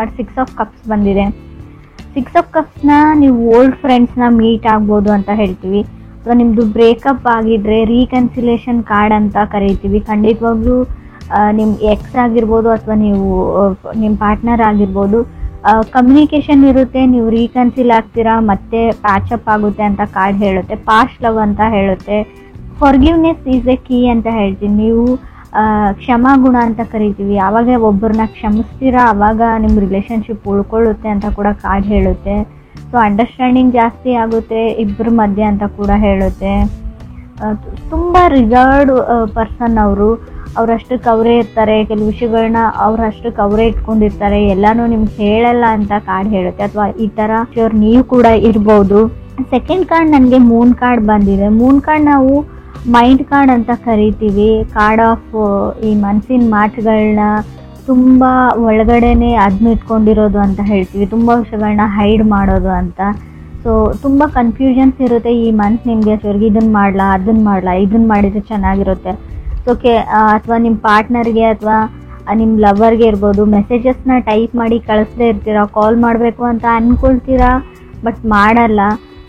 Card 6 of cups ಬಂದಿದೆ. 6 of ಕಪ್ಸ್ನ ನೀವು old ಫ್ರೆಂಡ್ಸ್ನ meet ಆಗ್ಬೋದು ಅಂತ ಹೇಳ್ತೀವಿ. ಅಥವಾ ನಿಮ್ಮದು ಬ್ರೇಕಪ್ ಆಗಿದ್ರೆ ರೀಕನ್ಸಿಲೇಷನ್ ಕಾರ್ಡ್ ಅಂತ ಕರಿತೀವಿ. ಖಂಡಿತವಾಗ್ಲೂ ನಿಮ್ಮ ಎಕ್ಸ್ ಆಗಿರ್ಬೋದು ಅಥವಾ ನೀವು ನಿಮ್ಮ ಪಾರ್ಟ್ನರ್ ಆಗಿರ್ಬೋದು, ಕಮ್ಯುನಿಕೇಷನ್ ಇರುತ್ತೆ, ನೀವು ರೀಕನ್ಸಿಲ್ ಆಗ್ತೀರಾ, ಮತ್ತೆ ಪ್ಯಾಚಪ್ ಆಗುತ್ತೆ ಅಂತ ಕಾರ್ಡ್ ಹೇಳುತ್ತೆ. ಪಾಸ್ಟ್ ಲವ್ ಅಂತ ಹೇಳುತ್ತೆ. ಫಾರ್ಗಿವ್ನೆಸ್ ಈಸ್ ಎ ಕೀ ಅಂತ ಹೇಳ್ತೀನಿ. ನೀವು ಕ್ಷಮಾಗುಣ ಅಂತ ಕರಿತೀವಿ. ಯಾವಾಗ ಒಬ್ಬರನ್ನ ಕ್ಷಮಿಸ್ತೀರಾ ಆವಾಗ ನಿಮ್ಮ ರಿಲೇಷನ್ಶಿಪ್ ಉಳ್ಕೊಳ್ಳುತ್ತೆ ಅಂತ ಕೂಡ ಕಾರ್ಡ್ ಹೇಳುತ್ತೆ. ಸೊ ಅಂಡರ್ಸ್ಟ್ಯಾಂಡಿಂಗ್ ಜಾಸ್ತಿ ಆಗುತ್ತೆ ಇಬ್ಬರ ಮಧ್ಯೆ ಅಂತ ಕೂಡ ಹೇಳುತ್ತೆ. ತುಂಬ ರಿಸರ್ವ್ಡ್ ಪರ್ಸನ್ ಅವರು, ಅವರಷ್ಟಕ್ಕೆ ಅವರೇ ಇರ್ತಾರೆ. ಕೆಲವು ವಿಷಯಗಳನ್ನ ಅವರಷ್ಟಕ್ಕೆ ಅವರೇ ಇಟ್ಕೊಂಡಿರ್ತಾರೆ, ಎಲ್ಲಾನು ನಿಮ್ಗೆ ಹೇಳಲ್ಲ ಅಂತ ಕಾರ್ಡ್ ಹೇಳುತ್ತೆ. ಅಥವಾ ಈ ಥರ ನೀವು ಕೂಡ ಇರ್ಬೋದು. ಸೆಕೆಂಡ್ ಕಾರ್ಡ್ ನನಗೆ ಮೂನ್ ಕಾರ್ಡ್ ಬಂದಿದೆ. ಮೂನ್ ಕಾರ್ಡ್ ನಾವು ಮೈಂಡ್ ಕಾರ್ಡ್ ಅಂತ ಕರಿತೀವಿ. ಕಾರ್ಡ್ ಆಫ್ ಈ ಮನಸ್ಸಿನ ಮಾತುಗಳನ್ನ ತುಂಬ ಒಳಗಡೆನೆ ಇಟ್ಕೊಂಡಿರೋದು ಅಂತ ಹೇಳ್ತೀವಿ. ತುಂಬ ವಿಷಯಗಳನ್ನ ಹೈಡ್ ಮಾಡೋದು ಅಂತ. ಸೊ ತುಂಬ ಕನ್ಫ್ಯೂಷನ್ಸ್ ಇರುತ್ತೆ ಈ ಮಂತ್ ನಿಮಗೆ. ಸರಿಗೆ ಇದನ್ನು ಮಾಡಲಾ, ಅದನ್ನು ಮಾಡಲಾ, ಇದನ್ನು ಮಾಡಿದರೆ ಚೆನ್ನಾಗಿರುತ್ತೆ. ಸೊ ಅಥವಾ ನಿಮ್ಮ ಪಾರ್ಟ್ನರ್ಗೆ ಅಥವಾ ನಿಮ್ಮ ಲವರ್ಗೆ ಇರ್ಬೋದು, ಮೆಸೇಜಸ್ನ ಟೈಪ್ ಮಾಡಿ ಕಳಿಸ್ದೇ ಇರ್ತೀರಾ. ಕಾಲ್ ಮಾಡಬೇಕು ಅಂತ ಅಂದ್ಕೊಳ್ತೀರಾ ಬಟ್ ಮಾಡಲ್ಲ.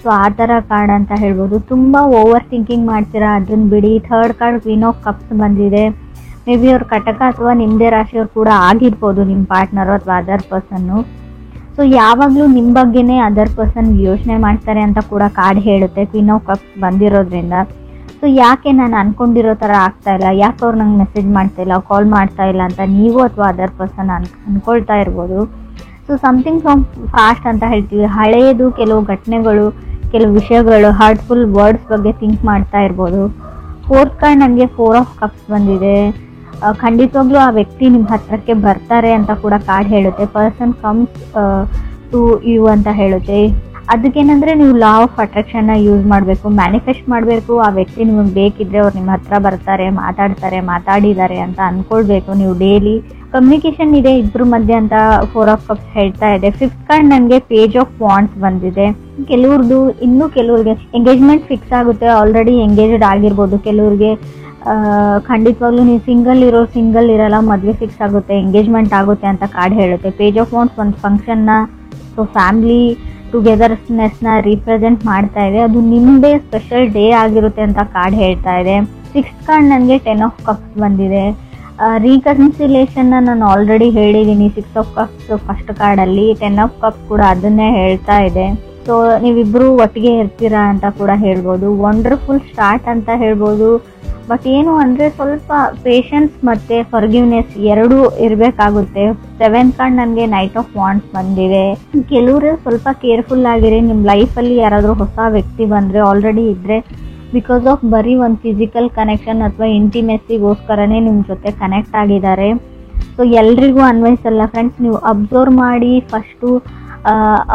ಸೊ ಆ ಥರ ಕಾರ್ಡ್ ಅಂತ ಹೇಳ್ಬೋದು. ತುಂಬ ಓವರ್ ಥಿಂಕಿಂಗ್ ಮಾಡ್ತೀರಾ, ಅದನ್ನು ಬಿಡಿ. Third card queen of cups ಬಂದಿದೆ. ಮೇ ಬಿ ಅವ್ರ ಕಟಕ ಅಥವಾ ನಿಮ್ಮದೇ ರಾಶಿಯವ್ರು ಕೂಡ ಆಗಿರ್ಬೋದು, ನಿಮ್ಮ ಪಾರ್ಟ್ನರು ಅಥವಾ ಅದರ್ ಪರ್ಸನ್ನು. ಸೊ ಯಾವಾಗಲೂ ನಿಮ್ಮ ಬಗ್ಗೆನೇ ಅದರ್ ಪರ್ಸನ್ ಯೋಚನೆ ಮಾಡ್ತಾರೆ ಅಂತ ಕೂಡ ಕಾರ್ಡ್ ಹೇಳುತ್ತೆ ಕ್ವೀನ್ ಆಫ್ ಕಪ್ಸ್ ಬಂದಿರೋದ್ರಿಂದ. ಸೊ ಯಾಕೆ ನಾನು ಅಂದ್ಕೊಂಡಿರೋ ಥರ ಆಗ್ತಾ ಇಲ್ಲ, ಯಾಕೆ ಅವ್ರು ನಂಗೆ ಮೆಸೇಜ್ ಮಾಡ್ತಾ ಇಲ್ಲ, ಕಾಲ್ ಮಾಡ್ತಾ ಇಲ್ಲ ಅಂತ ನೀವು ಅಥವಾ ಅದರ್ ಪರ್ಸನ್ ಅಂದ್ಕೊಳ್ತಾ ಇರ್ಬೋದು. ಸೊ ಸಮಥಿಂಗ್ ಫ್ರಮ್ ಫಾಸ್ಟ್ ಅಂತ ಹೇಳ್ತೀವಿ. ಹಳೆಯದು ಕೆಲವು ಘಟನೆಗಳು, ಕೆಲವು ವಿಷಯಗಳು, ಹಾರ್ಟ್ಫುಲ್ ವರ್ಡ್ಸ್ ಬಗ್ಗೆ ಥಿಂಕ್ ಮಾಡ್ತಾ ಇರ್ಬೋದು. ಫೋರ್ತ್ ಕಾರ್ಡ್ ನನಗೆ 4 ಆಫ್ ಕಪ್ಸ್ ಬಂದಿದೆ. ಖಂಡಿತವಾಗ್ಲೂ ಆ ವ್ಯಕ್ತಿ ನಿಮ್ಮ ಹತ್ರಕ್ಕೆ ಬರ್ತಾರೆ ಅಂತ ಕೂಡ ಕಾರ್ಡ್ ಹೇಳುತ್ತೆ. ಪರ್ಸನ್ ಕಮ್ಸ್ ಟು ಯು ಅಂತ ಹೇಳುತ್ತೆ. ಅದಕ್ಕೇನಂದರೆ ನೀವು ಲಾ ಆಫ್ ಅಟ್ರಾಕ್ಷನ್ನ ಯೂಸ್ ಮಾಡಬೇಕು, ಮ್ಯಾನಿಫೆಸ್ಟ್ ಮಾಡಬೇಕು. ಆ ವ್ಯಕ್ತಿ ನಿಮಗೆ ಬೇಕಿದ್ರೆ ಅವ್ರು ನಿಮ್ಮ ಹತ್ರ ಬರ್ತಾರೆ, ಮಾತಾಡಿದ್ದಾರೆ ಅಂತ ಅಂದ್ಕೊಳ್ಬೇಕು ನೀವು ಡೈಲಿ. ಕಮ್ಯುನಿಕೇಷನ್ ಇದೆ ಇಬ್ಬರ ಮಧ್ಯೆ ಅಂತ 4 ಆಫ್ ಕಪ್ಸ್ ಹೇಳ್ತಾ ಇದೆ. 5th ಕಾರ್ಡ್ ನನಗೆ ಪೇಜ್ ಆಫ್ ವಾಂಡ್ಸ್ ಬಂದಿದೆ. ಕೆಲವ್ರದ್ದು ಇನ್ನೂ ಕೆಲವ್ರಿಗೆ ಎಂಗೇಜ್ಮೆಂಟ್ ಫಿಕ್ಸ್ ಆಗುತ್ತೆ, ಆಲ್ರೆಡಿ ಎಂಗೇಜ್ಡ್ ಆಗಿರ್ಬೋದು. ಕೆಲವ್ರಿಗೆ ಖಂಡಿತವಾಗ್ಲೂ ನೀವು ಸಿಂಗಲ್ ಇರಲ್ಲ, ಮದುವೆ ಫಿಕ್ಸ್ ಆಗುತ್ತೆ, ಎಂಗೇಜ್ಮೆಂಟ್ ಆಗುತ್ತೆ ಅಂತ ಕಾರ್ಡ್ ಹೇಳುತ್ತೆ. ಪೇಜ್ ಆಫ್ ವಾಂಡ್ಸ್ ಒಂದು ಫಂಕ್ಷನ್ನ, ಸೊ ಫ್ಯಾಮಿಲಿ ಟುಗೆದರ್ನೆಸ್ನ ರೀಪ್ರೆಸೆಂಟ್ ಮಾಡ್ತಾ ಇದೆ. ಅದು ನಿಮ್ಮದೇ ಸ್ಪೆಷಲ್ ಡೇ ಆಗಿರುತ್ತೆ ಅಂತ ಕಾರ್ಡ್ ಹೇಳ್ತಾ ಇದೆ. 6th ಕಾರ್ಡ್ ನನಗೆ 10 ಆಫ್ ಕಪ್ಸ್ ಬಂದಿದೆ. ರೀಕನ್ಸಿಲೇಷನ್ನ ನಾನು ಆಲ್ರೆಡಿ ಹೇಳಿದ್ದೀನಿ 6 ಆಫ್ ಕಪ್ಸ್ ಫಸ್ಟ್ ಕಾರ್ಡಲ್ಲಿ. 10 ಆಫ್ ಕಪ್ಸ್ ಕೂಡ ಅದನ್ನೇ ಹೇಳ್ತಾ ಇದೆ. ಸೊ ನೀವಿಬ್ಬರು ಒಟ್ಟಿಗೆ ಇರ್ತೀರಾ ಅಂತ ಕೂಡ ಹೇಳ್ಬೋದು. ವಂಡರ್ಫುಲ್ ಸ್ಟಾರ್ಟ್ ಅಂತ ಹೇಳ್ಬೋದು. ಬಟ್ ಏನು ಅಂದರೆ ಸ್ವಲ್ಪ ಪೇಷನ್ಸ್ ಮತ್ತು ಫರ್ಗಿವ್ನೆಸ್ ಎರಡೂ ಇರಬೇಕಾಗುತ್ತೆ. 7th ಕಾರ್ಡ್ ನನಗೆ ನೈಟ್ ಆಫ್ ವಾಂಡ್ಸ್ ಬಂದಿದೆ. ಕೆಲವರು ಸ್ವಲ್ಪ ಕೇರ್ಫುಲ್ ಆಗಿರಿ. ನಿಮ್ಮ ಲೈಫಲ್ಲಿ ಯಾರಾದರೂ ಹೊಸ ವ್ಯಕ್ತಿ ಬಂದರೆ, ಆಲ್ರೆಡಿ ಇದ್ದರೆ, ಬಿಕಾಸ್ ಆಫ್ ಬರೀ ಒಂದು ಫಿಸಿಕಲ್ ಕನೆಕ್ಷನ್ ಅಥವಾ ಇಂಟಿಮೆಸಿಗೋಸ್ಕರನೇ ನಿಮ್ಮ ಜೊತೆ ಕನೆಕ್ಟ್ ಆಗಿದ್ದಾರೆ. ಸೊ ಎಲ್ರಿಗೂ ಅನ್ವಯಿಸಲ್ಲ ಫ್ರೆಂಡ್ಸ್. ನೀವು ಅಬ್ಸರ್ವ್ ಮಾಡಿ ಫಸ್ಟು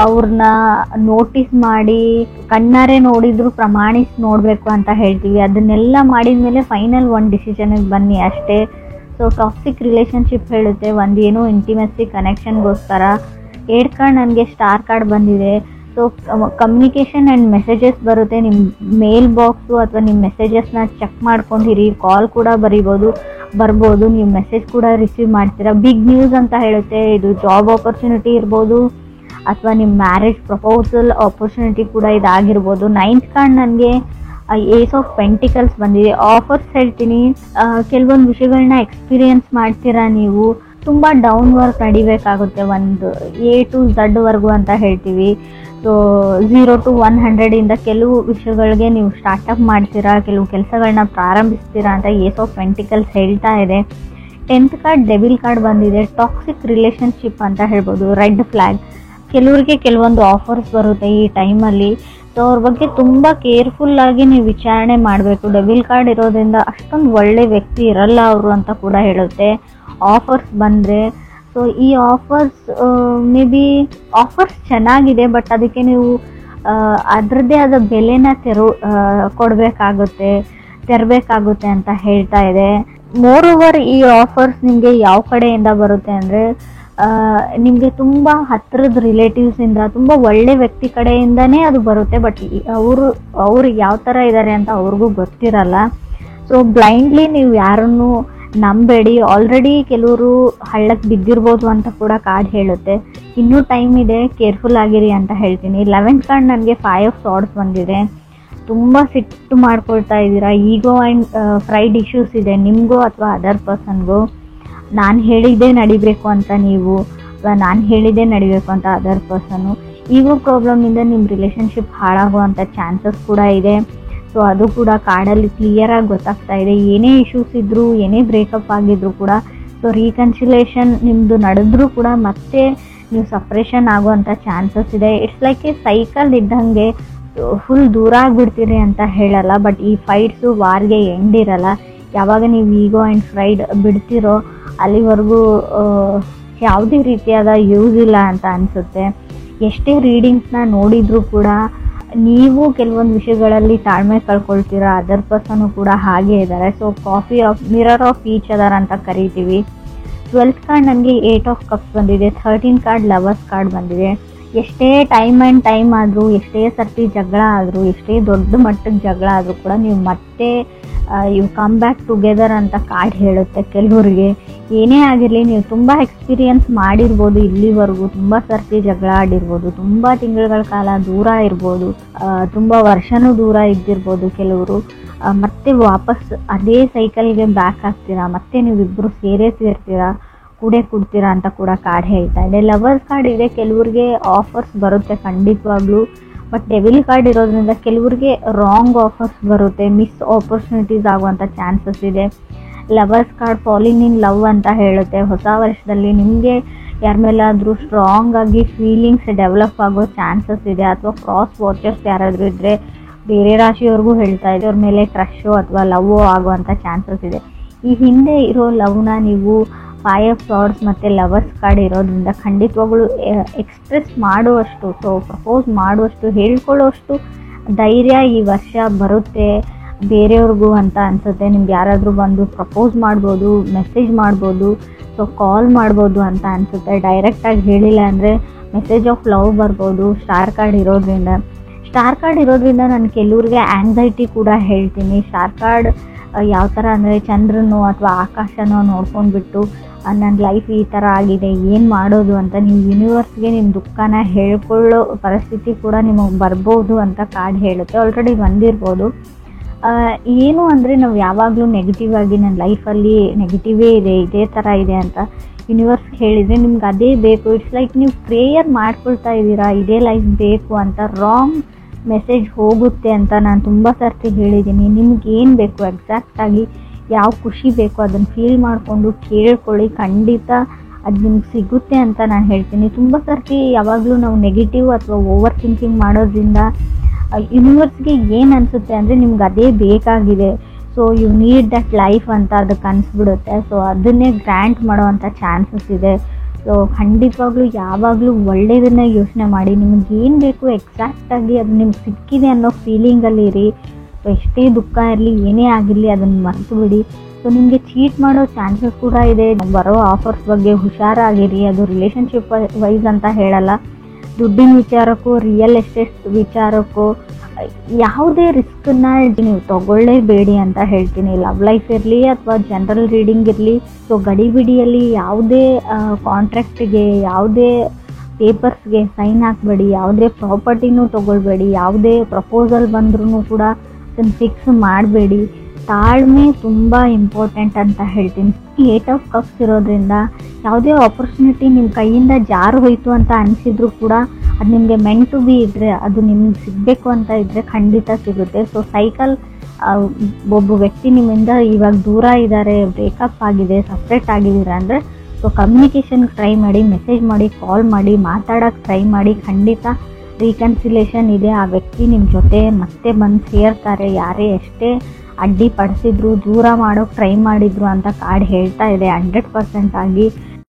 ಅವ್ರನ್ನ ನೋಟಿಸ್ ಮಾಡಿ, ಕಣ್ಣಾರೆ ನೋಡಿದ್ರು ಪ್ರಮಾಣಿಸಿ ನೋಡಬೇಕು ಅಂತ ಹೇಳ್ತೀವಿ. ಅದನ್ನೆಲ್ಲ ಮಾಡಿದ ಮೇಲೆ ಫೈನಲ್ ಒಂದು ಡಿಸಿಷನ್ಗೆ ಬನ್ನಿ ಅಷ್ಟೇ. ಸೊ ಟಾಕ್ಸಿಕ್ ರಿಲೇಷನ್ಶಿಪ್ ಹೇಳುತ್ತೆ, ಒಂದೇನೋ ಇಂಟಿಮೆಸಿ ಕನೆಕ್ಷನ್ಗೋಸ್ಕರ. 8th ಕಾರ್ಡ್ ನನಗೆ ಸ್ಟಾರ್ ಕಾರ್ಡ್ ಬಂದಿದೆ. ಸೊ ಕಮ್ಯುನಿಕೇಷನ್ ಆ್ಯಂಡ್ ಮೆಸೇಜಸ್ ಬರುತ್ತೆ. ನಿಮ್ಮ ಮೇಲ್ ಬಾಕ್ಸು ಅಥವಾ ನಿಮ್ಮ ಮೆಸೇಜಸ್ನ ಚೆಕ್ ಮಾಡ್ಕೊಂಡಿರಿ. ಕಾಲ್ ಕೂಡ ಬರ್ಬೋದು, ನೀವು ಮೆಸೇಜ್ ಕೂಡ ರಿಸೀವ್ ಮಾಡ್ತೀರಾ. ಬಿಗ್ ನ್ಯೂಸ್ ಅಂತ ಹೇಳುತ್ತೆ. ಇದು ಜಾಬ್ ಆಪರ್ಚುನಿಟಿ ಇರ್ಬೋದು ಅಥವಾ ನಿಮ್ಮ ಮ್ಯಾರೇಜ್ ಪ್ರಪೋಸಲ್ ಆಪರ್ಚುನಿಟಿ ಕೂಡ ಇದಾಗಿರ್ಬೋದು. 9th ಕಾರ್ಡ್ ನನಗೆ ಏಸ್ ಆಫ್ ಪೆಂಟಿಕಲ್ಸ್ ಬಂದಿದೆ. ಆಫರ್ಸ್ ಹೇಳ್ತೀನಿ. ಕೆಲವೊಂದು ವಿಷಯಗಳನ್ನ ಎಕ್ಸ್ಪೀರಿಯನ್ಸ್ ಮಾಡ್ತೀರಾ ನೀವು. ತುಂಬ ಡೌನ್ ವರ್ಕ್ ನಡಿಬೇಕಾಗುತ್ತೆ, ಒಂದು A to Z ವರ್ಗು ಅಂತ ಹೇಳ್ತೀವಿ. ಸೊ 0 to 100 ಕೆಲವು ವಿಷಯಗಳಿಗೆ ನೀವು ಸ್ಟಾರ್ಟಪ್ ಮಾಡ್ತೀರಾ, ಕೆಲವು ಕೆಲಸಗಳನ್ನ ಪ್ರಾರಂಭಿಸ್ತೀರಾ ಅಂತ ಏಸ್ ಆಫ್ ಪೆಂಟಿಕಲ್ಸ್ ಹೇಳ್ತಾ ಇದೆ. 10th ಕಾರ್ಡ್ ಡೆವಿಲ್ ಕಾರ್ಡ್ ಬಂದಿದೆ. ಟಾಕ್ಸಿಕ್ ರಿಲೇಷನ್ಶಿಪ್ ಅಂತ ಹೇಳ್ಬೋದು. Red flag. ಕೆಲವ್ರಿಗೆ ಕೆಲವೊಂದು ಆಫರ್ಸ್ ಬರುತ್ತೆ ಈ ಟೈಮಲ್ಲಿ. ಸೊ ಅವ್ರ ಬಗ್ಗೆ ತುಂಬ ಕೇರ್ಫುಲ್ಲಾಗಿ ನೀವು ವಿಚಾರಣೆ ಮಾಡಬೇಕು. ಡೆವಿಲ್ ಕಾರ್ಡ್ ಇರೋದ್ರಿಂದ ಅಷ್ಟೊಂದು ಒಳ್ಳೆ ವ್ಯಕ್ತಿ ಇರಲ್ಲ ಅವರು ಅಂತ ಕೂಡ ಹೇಳುತ್ತೆ ಆಫರ್ಸ್ ಬಂದರೆ. ಸೊ ಈ ಆಫರ್ಸ್ ಮೇ ಬಿ ಆಫರ್ಸ್ ಚೆನ್ನಾಗಿದೆ, ಬಟ್ ಅದಕ್ಕೆ ನೀವು ಅದರದ್ದೇ ಆದ ಬೆಲೆನ ತೆರಬೇಕಾಗುತ್ತೆ ಅಂತ ಹೇಳ್ತಾ ಇದೆ. ಮೋರ್ ಓವರ್ ಈ ಆಫರ್ಸ್ ನಿಮಗೆ ಯಾವ ಕಡೆಯಿಂದ ಬರುತ್ತೆ ಅಂದರೆ, ನಿಮಗೆ ತುಂಬ ಹತ್ತಿರದ ರಿಲೇಟಿವ್ಸಿಂದ, ತುಂಬ ಒಳ್ಳೆ ವ್ಯಕ್ತಿ ಕಡೆಯಿಂದನೇ ಅದು ಬರುತ್ತೆ. ಬಟ್ ಅವರು ಯಾವ ಥರ ಇದ್ದಾರೆ ಅಂತ ಅವ್ರಿಗೂ ಗೊತ್ತಿರಲ್ಲ. ಸೊ ಬ್ಲೈಂಡ್ಲಿ ನೀವು ಯಾರನ್ನು ನಂಬೇಡಿ. ಆಲ್ರೆಡಿ ಕೆಲವರು ಹಳ್ಳಕ್ಕೆ ಬಿದ್ದಿರ್ಬೋದು ಅಂತ ಕೂಡ ಕಾರ್ಡ್ ಹೇಳುತ್ತೆ. ಇನ್ನೂ ಟೈಮ್ ಇದೆ, ಕೇರ್ಫುಲ್ ಆಗಿರಿ ಅಂತ ಹೇಳ್ತೀನಿ. 11th ಕಾರ್ಡ್ ನನಗೆ 5 ಆಫ್ ಸಾರ್ಡ್ಸ್ ಬಂದಿದೆ. ತುಂಬ ಸಿಟ್ಟು ಮಾಡ್ಕೊಳ್ತಾ ಇದ್ದೀರಾ, ಈಗೋ ಆ್ಯಂಡ್ ಪ್ರೈಡ್ ಇಶ್ಯೂಸ್ ಇದೆ ನಿಮಗೂ ಅಥವಾ ಅದರ್ ಪರ್ಸನ್ಗೂ. ನಾನು ಹೇಳಿದ್ದೇ ನಡಿಬೇಕು ಅಂತ ನೀವು, ಅಥವಾ ನಾನು ಹೇಳಿದ್ದೇ ನಡಿಬೇಕು ಅಂತ ಅದರ್ ಪರ್ಸನ್ನು. ಈಗೋ ಪ್ರಾಬ್ಲಮಿಂದ ನಿಮ್ಮ ರಿಲೇಷನ್ಶಿಪ್ ಹಾಳಾಗುವಂಥ ಚಾನ್ಸಸ್ ಕೂಡ ಇದೆ. ಸೊ ಅದು ಕೂಡ ಕಾರ್ಡಲ್ಲಿ ಕ್ಲಿಯರಾಗಿ ಗೊತ್ತಾಗ್ತಾ ಇದೆ. ಏನೇ ಇಶ್ಯೂಸ್ ಇದ್ದರೂ, ಏನೇ ಬ್ರೇಕಪ್ ಆಗಿದ್ರು ಕೂಡ, ಸೊ ರೀಕನ್ಸಿಲೇಷನ್ ನಿಮ್ಮದು ನಡೆದ್ರೂ ಕೂಡ ಮತ್ತೆ ನೀವು ಸಪ್ರೇಷನ್ ಆಗುವಂಥ ಚಾನ್ಸಸ್ ಇದೆ. ಇಟ್ಸ್ ಲೈಕ್ ಎ ಸೈಕಲ್ ಇದ್ದಂಗೆ. ಫುಲ್ ದೂರ ಆಗಿಬಿಡ್ತೀರಿ ಅಂತ ಹೇಳಲ್ಲ, ಬಟ್ ಈ ಫೈಟ್ಸು ವಾರ್ಗೆ ಎಂಡ್ ಇರಲ್ಲ. ಯಾವಾಗ ನೀವು ಈಗೋ ಆ್ಯಂಡ್ ಪ್ರೈಡ್ ಬಿಡ್ತಿರೋ ಅಲ್ಲಿವರೆಗೂ ಯಾವುದೇ ರೀತಿಯಾದ ಯೂಸ್ ಇಲ್ಲ ಅಂತ ಅನಿಸುತ್ತೆ. ಎಷ್ಟೇ ರೀಡಿಂಗ್ಸ್ನ ನೋಡಿದರೂ ಕೂಡ ನೀವು ಕೆಲವೊಂದು ವಿಷಯಗಳಲ್ಲಿ ತಾಳ್ಮೆ ಕಳ್ಕೊಳ್ತೀರಾ, ಅದರ್ ಪರ್ಸನು ಕೂಡ ಹಾಗೇ ಇದ್ದಾರೆ. So coffee of mirror of each other ಅಂತ ಕರಿತೀವಿ. 12th ಕಾರ್ಡ್ ನನಗೆ 8 ಆಫ್ ಕಪ್ಸ್ ಬಂದಿದೆ. 13 ಕಾರ್ಡ್ ಲವರ್ಸ್ ಕಾರ್ಡ್ ಬಂದಿದೆ. ಎಷ್ಟೇ ಟೈಮ್ ಆದರೂ, ಎಷ್ಟೇ ಸರ್ತಿ ಜಗಳ ಆದರೂ, ಎಷ್ಟೇ ದೊಡ್ಡ ಮಟ್ಟದ ಜಗಳ ಆದರೂ ಕೂಡ ನೀವು ಮತ್ತೆ ಯು ಕಮ್ ಬ್ಯಾಕ್ ಟುಗೆದರ್ ಅಂತ ಕಾರ್ಡ್ ಹೇಳುತ್ತೆ. ಕೆಲವರಿಗೆ ಏನೇ ಆಗಿರಲಿ, ನೀವು ತುಂಬ ಎಕ್ಸ್ಪೀರಿಯನ್ಸ್ ಮಾಡಿರ್ಬೋದು ಇಲ್ಲಿವರೆಗೂ, ತುಂಬ ಸರ್ತಿ ಜಗಳ ಆಡಿರ್ಬೋದು, ತುಂಬ ತಿಂಗಳ ಕಾಲ ದೂರ ಇರ್ಬೋದು, ತುಂಬ ವರ್ಷನೂ ದೂರ ಇದ್ದಿರ್ಬೋದು ಕೆಲವರು. ಮತ್ತೆ ವಾಪಸ್ ಅದೇ ಸೈಕಲ್ಗೆ ಬ್ಯಾಕ್ ಆಗ್ತೀರಾ, ಮತ್ತೆ ನೀವಿಬ್ಬರು ಸೇರ್ತೀರಾ, ಕೂಡ್ತೀರಾ ಅಂತ ಕೂಡ ಕಾರ್ಡ್ ಹೇಳ್ತಾ ಇದೆ. ಲವರ್ಸ್ ಕಾರ್ಡ್ ಇದೆ, ಕೆಲವ್ರಿಗೆ ಆಫರ್ಸ್ ಬರುತ್ತೆ ಖಂಡಿತವಾಗ್ಲೂ. ಬಟ್ ಡೆವಿಲ್ ಕಾರ್ಡ್ ಇರೋದ್ರಿಂದ ಕೆಲವ್ರಿಗೆ ರಾಂಗ್ ಆಫರ್ಸ್ ಬರುತ್ತೆ, ಮಿಸ್ ಆಪರ್ಚುನಿಟೀಸ್ ಆಗುವಂಥ ಚಾನ್ಸಸ್ ಇದೆ. Lovers card falling in love ಅಂತ ಹೇಳುತ್ತೆ. ಹೊಸ ವರ್ಷದಲ್ಲಿ ನಿಮಗೆ ಯಾರ ಮೇಲಾದರೂ ಸ್ಟ್ರಾಂಗ್ ಆಗಿ ಫೀಲಿಂಗ್ಸ್ ಡೆವಲಪ್ ಆಗೋ ಚಾನ್ಸಸ್ ಇದೆ. ಅಥವಾ ಕ್ರಾಸ್ ವಾಚರ್ಸ್ ಯಾರಾದರೂ ಇದ್ದರೆ, ಬೇರೆ ರಾಶಿಯವ್ರಿಗೂ ಹೇಳ್ತಾ ಇದೆ, ಅವ್ರ ಮೇಲೆ ಕ್ರಶೋ ಅಥವಾ ಲವ್ವೋ ಆಗುವಂಥ ಚಾನ್ಸಸ್ ಇದೆ. ಈ ಹಿಂದೆ ಇರೋ ಲವ್ನ ನೀವು 5 ಆಫ್ ಸಾರ್ಡ್ಸ್ ಮತ್ತು ಲವರ್ಸ್ ಕಾರ್ಡ್ ಇರೋದ್ರಿಂದ ಖಂಡಿತವಾಗ್ಲೂ ಎಕ್ಸ್ಪ್ರೆಸ್ ಮಾಡುವಷ್ಟು, ಸೊ ಪ್ರಪೋಸ್ ಮಾಡುವಷ್ಟು, ಹೇಳ್ಕೊಳ್ಳೋಷ್ಟು ಧೈರ್ಯ ಈ ವರ್ಷ ಬರುತ್ತೆ ಬೇರೆಯವ್ರಿಗೂ ಅಂತ ಅನಿಸುತ್ತೆ. ನಿಮ್ಗೆ ಯಾರಾದರೂ ಬಂದು ಪ್ರಪೋಸ್ ಮಾಡ್ಬೋದು, ಮೆಸೇಜ್ ಮಾಡ್ಬೋದು, ಸೊ ಕಾಲ್ ಮಾಡ್ಬೋದು ಅಂತ ಅನಿಸುತ್ತೆ. ಡೈರೆಕ್ಟಾಗಿ ಹೇಳಿಲ್ಲ ಅಂದರೆ ಮೆಸೇಜ್ ಆಫ್ ಲವ್ ಬರ್ಬೋದು ಸ್ಟಾರ್ ಕಾರ್ಡ್ ಇರೋದ್ರಿಂದ ನಾನು ಕೆಲವ್ರಿಗೆ ಆ್ಯಂಗ್ಸೈಟಿ ಕೂಡ ಹೇಳ್ತೀನಿ. ಸ್ಟಾರ್ ಕಾರ್ಡ್ ಯಾವ ಥರ ಅಂದರೆ ಚಂದ್ರನೋ ಅಥವಾ ಆಕಾಶನೋ ನೋಡ್ಕೊಂಡ್ಬಿಟ್ಟು ನನ್ನ ಲೈಫ್ ಈ ಥರ ಆಗಿದೆ, ಏನು ಮಾಡೋದು ಅಂತ ನೀವು ಯೂನಿವರ್ಸ್ಗೆ ನಿಮ್ಮ ದುಃಖನ ಹೇಳ್ಕೊಳ್ಳೋ ಪರಿಸ್ಥಿತಿ ಕೂಡ ನಿಮಗೆ ಬರ್ಬೋದು ಅಂತ ಕಾರ್ಡ್ ಹೇಳುತ್ತೆ. ಆಲ್ರೆಡಿ ಬಂದಿರ್ಬೋದು. ಏನು ಅಂದರೆ ನಾವು ಯಾವಾಗಲೂ ನೆಗೆಟಿವ್ ಆಗಿ ನನ್ನ ಲೈಫಲ್ಲಿ ನೆಗೆಟಿವೇ ಇದೆ, ಇದೇ ಥರ ಇದೆ ಅಂತ ಯೂನಿವರ್ಸ್ಗೆ ಹೇಳಿದರೆ ನಿಮ್ಗೆ ಅದೇ ಬೇಕು. ಇಟ್ಸ್ ಲೈಕ್ ನೀವು ಪ್ರೇಯರ್ ಮಾಡ್ಕೊಳ್ತಾ ಇದ್ದೀರಾ, ಇದೇ ಲೈಫ್ ಬೇಕು ಅಂತ. ರಾಂಗ್ ಮೆಸೇಜ್ ಹೋಗುತ್ತೆ ಅಂತ ನಾನು ತುಂಬ ಸರ್ತಿ ಹೇಳಿದ್ದೀನಿ. ನಿಮ್ಗೆ ಏನು ಬೇಕು ಎಕ್ಸಾಕ್ಟಾಗಿ, ಯಾವ ಖುಷಿ ಬೇಕು ಅದನ್ನು ಫೀಲ್ ಮಾಡಿಕೊಂಡು ಕೇಳ್ಕೊಳ್ಳಿ, ಖಂಡಿತ ಅದು ನಿಮ್ಗೆ ಸಿಗುತ್ತೆ ಅಂತ ನಾನು ಹೇಳ್ತೀನಿ. ತುಂಬ ಸರ್ತಿ ಯಾವಾಗಲೂ ನಾವು ನೆಗೆಟಿವ್ ಅಥವಾ ಓವರ್ ಥಿಂಕಿಂಗ್ ಮಾಡೋದ್ರಿಂದ ಯೂನಿವರ್ಸ್ಗೆ ಏನು ಅನಿಸುತ್ತೆ ಅಂದರೆ ನಿಮ್ಗೆ ಅದೇ ಬೇಕಾಗಿದೆ, so you need that life ಅಂತ ಅದಕ್ಕೆ ಅನಿಸ್ಬಿಡುತ್ತೆ. ಸೊ ಅದನ್ನೇ ಗ್ರ್ಯಾಂಟ್ ಮಾಡೋವಂಥ ಚಾನ್ಸಸ್ ಇದೆ. ಸೊ ಖಂಡಿತವಾಗ್ಲೂ ಯಾವಾಗಲೂ ಒಳ್ಳೆಯದನ್ನೇ ಯೋಚನೆ ಮಾಡಿ, ನಿಮಗೇನು ಬೇಕು ಎಕ್ಸಾಕ್ಟಾಗಿ ಅದು ನಿಮ್ಗೆ ಸಿಕ್ಕಿದೆ ಅನ್ನೋ ಫೀಲಿಂಗಲ್ಲಿ ಇರಿ. ಸೊ ಎಷ್ಟೇ ದುಃಖ ಇರಲಿ, ಏನೇ ಆಗಿರಲಿ ಅದನ್ನು ಮರೆತು ಬಿಡಿ. ಸೊ ನಿಮಗೆ ಚೀಟ್ ಮಾಡೋ ಚಾನ್ಸಸ್ ಕೂಡ ಇದೆ. ಬರೋ ಆಫರ್ಸ್ ಬಗ್ಗೆ ಹುಷಾರಾಗಿರಿ. ಅದು ರಿಲೇಷನ್ಶಿಪ್ ವೈಸ್ ಅಂತ ಹೇಳಲ್ಲ, ದುಡ್ಡಿನ ವಿಚಾರಕ್ಕೂ, ರಿಯಲ್ ಎಸ್ಟೇಟ್ ವಿಚಾರಕ್ಕೂ ಯಾವುದೇ ರಿಸ್ಕನ್ನ ನೀವು ತಗೊಳ್ಳೇಬೇಡಿ ಅಂತ ಹೇಳ್ತೀನಿ. ಲವ್ ಲೈಫ್ ಇರಲಿ ಅಥವಾ ಜನರಲ್ ರೀಡಿಂಗ್ ಇರಲಿ, ಸೊ ಗಡಿಬಿಡಿಯಲ್ಲಿ ಯಾವುದೇ ಕಾಂಟ್ರಾಕ್ಟಿಗೆ, ಯಾವುದೇ ಪೇಪರ್ಸ್ಗೆ ಸೈನ್ ಹಾಕಬೇಡಿ, ಯಾವುದೇ ಪ್ರಾಪರ್ಟಿನೂ ತೊಗೊಳ್ಬೇಡಿ, ಯಾವುದೇ ಪ್ರಪೋಸಲ್ ಬಂದ್ರೂ ಕೂಡ ಅದನ್ನು ಫಿಕ್ಸ್ ಮಾಡಬೇಡಿ. ತಾಳ್ಮೆ ತುಂಬ ಇಂಪಾರ್ಟೆಂಟ್ ಅಂತ ಹೇಳ್ತೀನಿ. 8 ಆಫ್ ಕಪ್ಸ್ ಇರೋದ್ರಿಂದ ಯಾವುದೇ ಆಪರ್ಚುನಿಟಿ ನಿಮ್ಮ ಕೈಯಿಂದ ಜಾರು ಹೋಯಿತು ಅಂತ ಅನಿಸಿದ್ರು ಕೂಡ ಅದು ನಿಮಗೆ ಮೆಂಟ್ ಟು ಬಿ ಇದ್ದರೆ, ಅದು ನಿಮ್ಗೆ ಸಿಗಬೇಕು ಅಂತ ಇದ್ದರೆ ಖಂಡಿತ ಸಿಗುತ್ತೆ. ಸೊ ಸೈಕಲ್, ಒಬ್ಬ ವ್ಯಕ್ತಿ ನಿಮ್ಮಿಂದ ಇವಾಗ ದೂರ ಇದ್ದಾರೆ, ಬ್ರೇಕಪ್ ಆಗಿದೆ, ಸಪ್ರೇಟ್ ಆಗಿದ್ದೀರಾ ಅಂದರೆ ಸೊ ಕಮ್ಯುನಿಕೇಷನ್ಗೆ ಟ್ರೈ ಮಾಡಿ, ಮೆಸೇಜ್ ಮಾಡಿ, ಕಾಲ್ ಮಾಡಿ, ಮಾತಾಡೋಕ್ಕೆ ಟ್ರೈ ಮಾಡಿ. ಖಂಡಿತ ರೀಕನ್ಸಿಲೇಷನ್ ಇದೆ. ಆ ವ್ಯಕ್ತಿ ನಿಮ್ಮ ಜೊತೆ ಮತ್ತೆ ಬಂದು ಸೇರ್ತಾರೆ. ಯಾರೇ ಎಷ್ಟೇ ಅಡ್ಡಿಪಡಿಸಿದ್ರು, ದೂರ ಮಾಡೋಕ್ಕೆ ಟ್ರೈ ಮಾಡಿದ್ರು ಅಂತ ಕಾರ್ಡ್ ಹೇಳ್ತಾ ಇದೆ 100% ಆಗಿ.